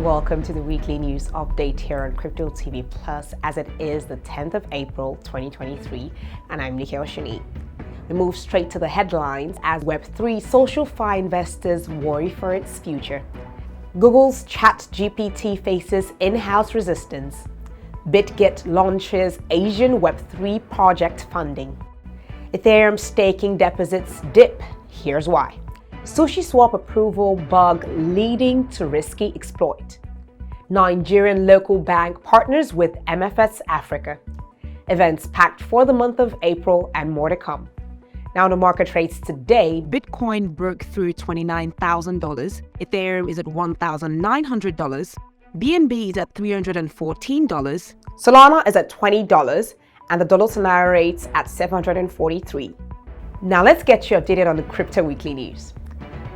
and welcome to the weekly news update here on Crypto TV Plus as it is the 10th of April 2023 and I'm Nikhil Shani. We move straight to the headlines as Web3 Socialfi investors worry for its future. Google's ChatGPT faces in-house resistance. Bitget launches Asian Web3 Project Funding. Ethereum staking deposits dip. Here's why. SushiSwap approval bug leading to risky exploit. Nigerian local bank partners with MFS Africa. Events packed for the month of April and more to come. Now the market trades today. Bitcoin broke through $29,000. Ethereum is at $1,900. BNB is at $314. Solana is at $20 and the dollar to naira rates at 743. Now let's get you updated on the crypto weekly news.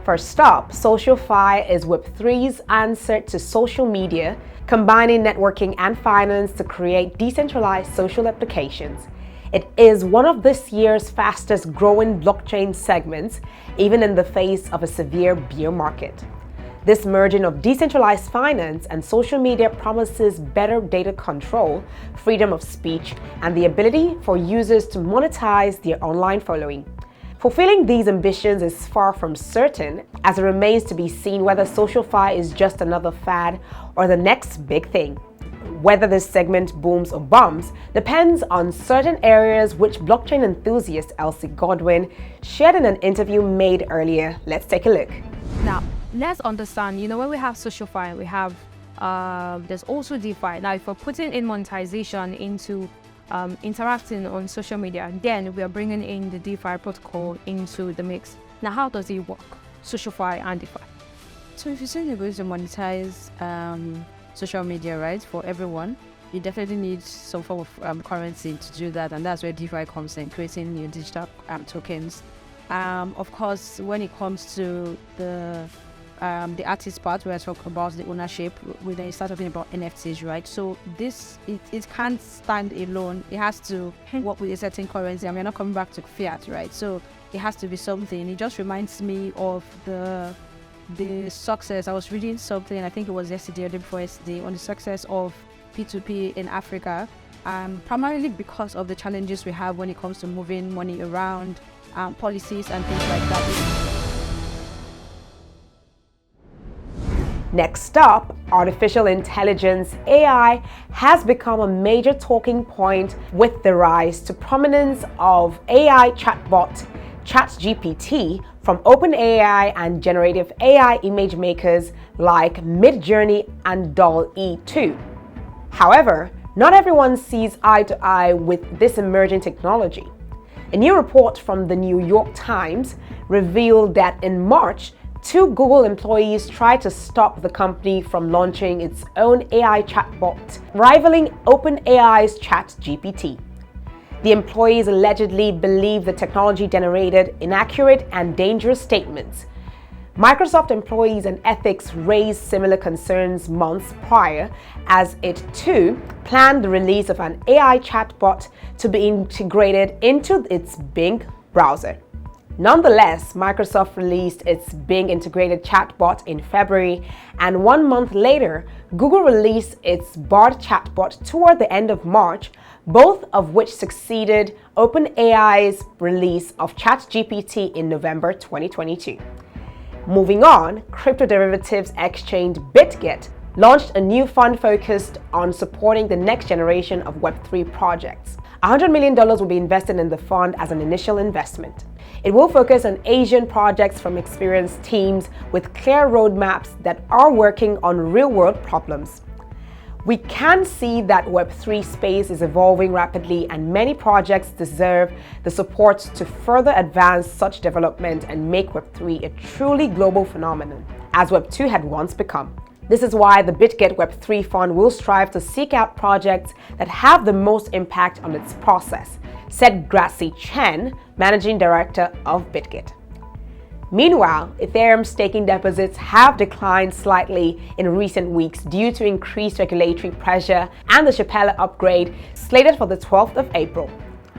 First up, Socialfi is Web3's answer to social media, combining networking and finance to create decentralized social applications. It is one of this year's fastest growing blockchain segments, even in the face of a severe bear market. This merging of decentralized finance and social media promises better data control, freedom of speech, and the ability for users to monetize their online following. Fulfilling these ambitions is far from certain, as it remains to be seen whether Socialfi is just another fad or the next big thing. Whether this segment booms or bums depends on certain areas, which blockchain enthusiast Elsie Godwin shared in an interview made earlier. Let's take a look. Now, let's understand, when we have Socialfi, we have, there's also DeFi. Now, if we're putting in monetization into interacting on social media, then we are bringing in the DeFi protocol into the mix. Now, how does it work, Socialfi and DeFi? So if you're saying you're going to monetize social media, right, for everyone, you definitely need some form of currency to do that, and that's where DeFi comes in, creating new digital tokens. Of course, when it comes to the artist part, where I talk about the ownership, when they start talking about NFTs, right? So this, it can't stand alone. It has to work with a certain currency, and we're not coming back to fiat, right? So it has to be something. It just reminds me of the success. I was reading something, I think it was yesterday or the day before yesterday, on the success of P2P in Africa, primarily because of the challenges we have when it comes to moving money around, policies and things like that. Next up, artificial intelligence, AI, has become a major talking point with the rise to prominence of AI chatbot ChatGPT from OpenAI and generative AI image makers like Midjourney and DALL-E 2. However, not everyone sees eye to eye with this emerging technology. A new report from the New York Times revealed that in March, 2 Google employees tried to stop the company from launching its own AI chatbot, rivaling OpenAI's ChatGPT. The employees allegedly believe the technology generated inaccurate and dangerous statements. Microsoft employees and ethics raised similar concerns months prior, as it too planned the release of an AI chatbot to be integrated into its Bing browser. Nonetheless, Microsoft released its Bing integrated chatbot in February, and 1 month later, Google released its Bard chatbot toward the end of March, both of which succeeded OpenAI's release of ChatGPT in November 2022. Moving on, crypto derivatives exchange Bitget launched a new fund focused on supporting the next generation of Web3 projects. $100 million will be invested in the fund as an initial investment. It will focus on Asian projects from experienced teams with clear roadmaps that are working on real-world problems. We can see that Web3 space is evolving rapidly, and many projects deserve the support to further advance such development and make Web3 a truly global phenomenon, as Web2 had once become. This is why the Bitget Web3 Fund will strive to seek out projects that have the most impact on its process, said Gracie Chen, Managing Director of Bitget. Meanwhile, Ethereum staking deposits have declined slightly in recent weeks due to increased regulatory pressure and the Shapella upgrade slated for the 12th of April.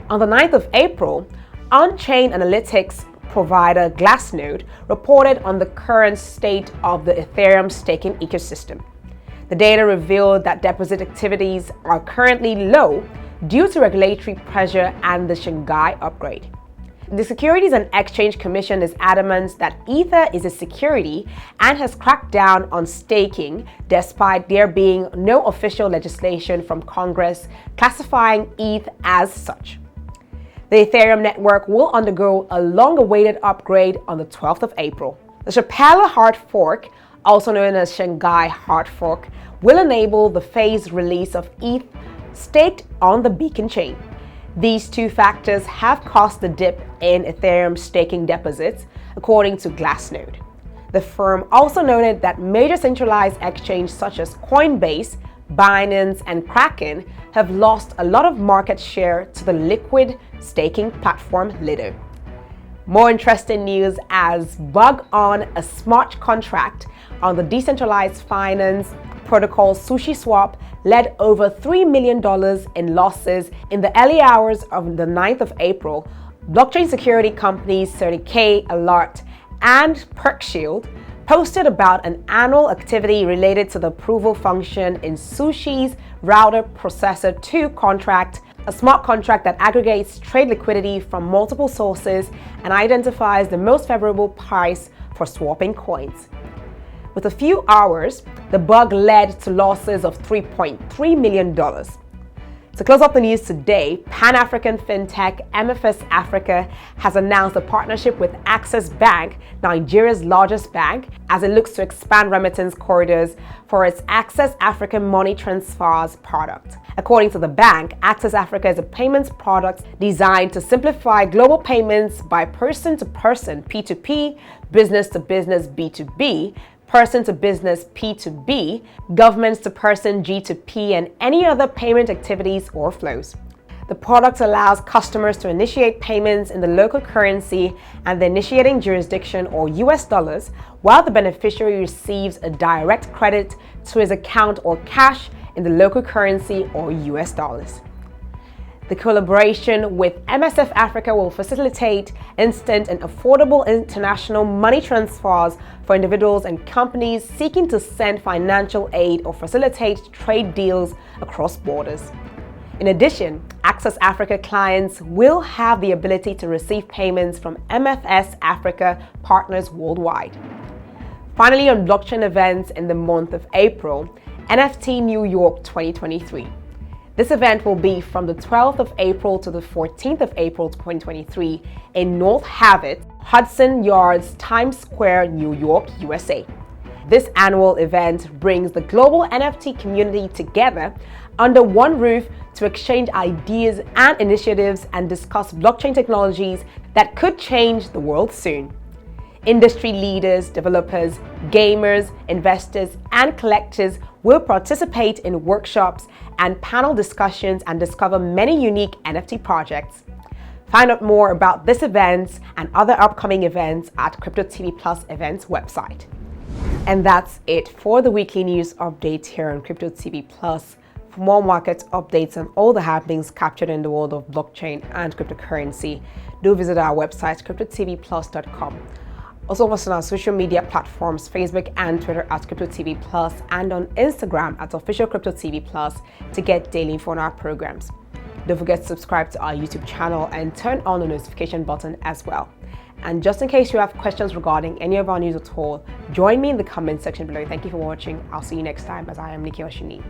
On the 9th of April, on-chain analytics provider Glassnode reported on the current state of the Ethereum staking ecosystem. The data revealed that deposit activities are currently low due to regulatory pressure and the Shanghai upgrade. The Securities and Exchange Commission is adamant that Ether is a security and has cracked down on staking despite there being no official legislation from Congress classifying ETH as such. The Ethereum network will undergo a long-awaited upgrade on the 12th of April. The Shapella hard fork, also known as Shanghai hard fork, will enable the phased release of ETH staked on the Beacon chain. These two factors have caused the dip in Ethereum staking deposits, according to Glassnode. The firm also noted that major centralized exchanges such as Coinbase, Binance, and Kraken have lost a lot of market share to the liquid staking platform Lido. More interesting news as Bug on a smart contract on the decentralized finance protocol SushiSwap led over $3 million in losses in the early hours of the 9th of April. Blockchain security companies CertiK Alert and PerkShield posted about an annual activity related to the approval function in Sushi's Router Processor 2 contract, a smart contract that aggregates trade liquidity from multiple sources and identifies the most favorable price for swapping coins. With a few hours, the bug led to losses of $3.3 million. To close up the news today, Pan-African fintech MFS Africa has announced a partnership with Access Bank, Nigeria's largest bank, as it looks to expand remittance corridors for its Access Africa Money Transfers product. According to the bank, Access Africa is a payments product designed to simplify global payments by person-to-person P2P, business-to-business B2B, person-to-business P2B, governments-to-person G2P, and any other payment activities or flows. The product allows customers to initiate payments in the local currency and the initiating jurisdiction or US dollars, while the beneficiary receives a direct credit to his account or cash in the local currency or US dollars. The collaboration with MSF Africa will facilitate instant and affordable international money transfers for individuals and companies seeking to send financial aid or facilitate trade deals across borders. In addition, Access Africa clients will have the ability to receive payments from MFS Africa partners worldwide. Finally, on blockchain events in the month of April, NFT New York 2023. This event will be from the 12th of April to the 14th of April 2023 in North Havett, Hudson Yards, Times Square, New York, USA. This annual event brings the global NFT community together under one roof to exchange ideas and initiatives and discuss blockchain technologies that could change the world soon. Industry leaders, developers, gamers, investors, and collectors will participate in workshops and panel discussions and discover many unique NFT projects. Find out more about this event and other upcoming events at Crypto TV Plus events website. And that's it for the weekly news update here on Crypto TV Plus. For more market updates and all the happenings captured in the world of blockchain and cryptocurrency, do visit our website cryptotvplus.com. Also, follow us on our social media platforms, Facebook and Twitter at Crypto TV Plus, and on Instagram at Official Crypto TV Plus to get daily info on our programs. Don't forget to subscribe to our YouTube channel and turn on the notification button as well. And just in case you have questions regarding any of our news at all, join me in the comment section below. Thank you for watching. I'll see you next time, as I am Nikki Oshini.